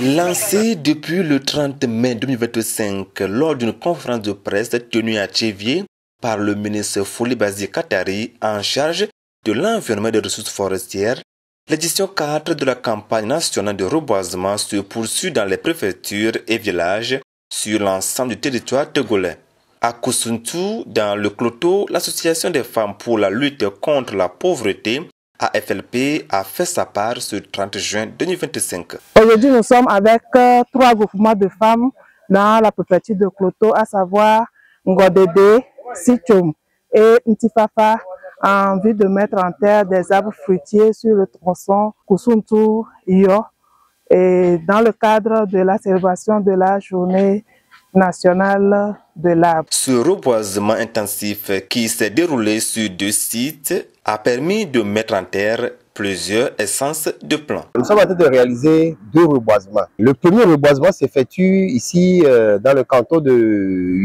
Lancé depuis le 30 mai 2025 lors d'une conférence de presse tenue à Tchévier par le ministre Foulibazy Katari en charge de l'environnement et des ressources forestières, l'édition 4 de la campagne nationale de reboisement se poursuit dans les préfectures et villages sur l'ensemble du territoire togolais. À Kousuntou, dans le Kloto, l'association des femmes pour la lutte contre la pauvreté AFLP a fait sa part ce 30 juin 2025. Aujourd'hui, nous sommes avec 3 groupements de femmes dans la préfecture de Kloto, à savoir Ngodede, Sichom et Ntifafa, en vue de mettre en terre des arbres fruitiers sur le tronçon Kousuntou-Iyo, et dans le cadre de la célébration de la journée nationale de l'arbre. Ce reboisement intensif qui s'est déroulé sur 2 sites a permis de mettre en terre plusieurs essences de plants. Nous sommes en train de réaliser 2 reboisements. Le premier reboisement s'effectue ici dans le canton de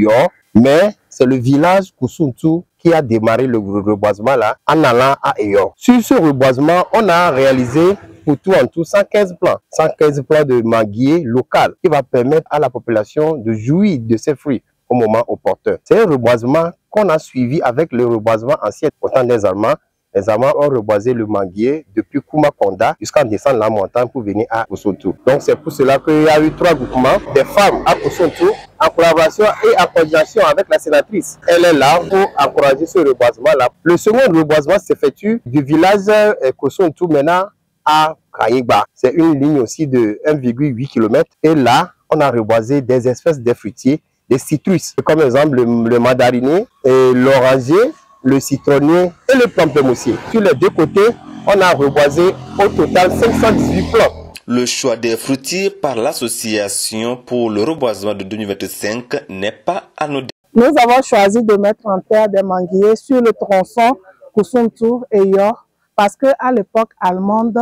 Yor, mais c'est le village Kousuntou qui a démarré le reboisement là en allant à Yor. Sur ce reboisement, on a réalisé pour tout en tout 115 plants. 115 plants de manguier local qui va permettre à la population de jouir de ces fruits au moment opportun. C'est un reboisement qu'on a suivi avec le reboisement ancien au temps des Allemands. Les Allemands ont reboisé le manguier depuis Kumakonda jusqu'en descendre la montagne pour venir à Kousuntou. Donc c'est pour cela qu'il y a eu 3 groupements des femmes à Kousuntou en collaboration et en coordination avec la sénatrice. Elle est là pour encourager ce reboisement-là. Le second reboisement s'effectue du village Kousuntou maintenant à Kaïba. C'est une ligne aussi de 1,8 km. Et là, on a reboisé des espèces de fruitiers, des citrus, comme exemple le mandarinier, l'oranger, le citronnier et le pamplemoussier. Sur les 2 côtés, on a reboisé au total 518 plants. Le choix des fruitiers par l'association pour le reboisement de 2025 n'est pas anodin. Nous avons choisi de mettre en terre des manguiers sur le tronçon Kousuntou et Yor parce qu'à l'époque allemande,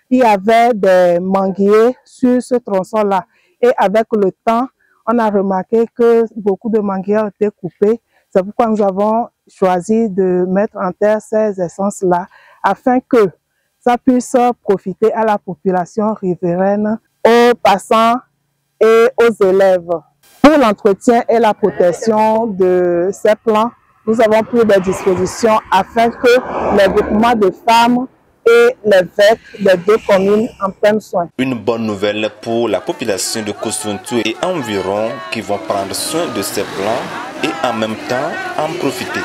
il y avait des manguiers sur ce tronçon-là. Et avec le temps, on a remarqué que beaucoup de manguiers ont été coupés. C'est pourquoi nous avons choisi de mettre en terre ces essences-là afin que ça puisse profiter à la population riveraine, aux passants et aux élèves. Pour l'entretien et la protection de ces plants, nous avons pris des dispositions afin que les groupements de femmes et l'évêque des 2 communes en prennent soin. Une bonne nouvelle pour la population de Kousuntou et environ qui vont prendre soin de ces plants et en même temps en profiter.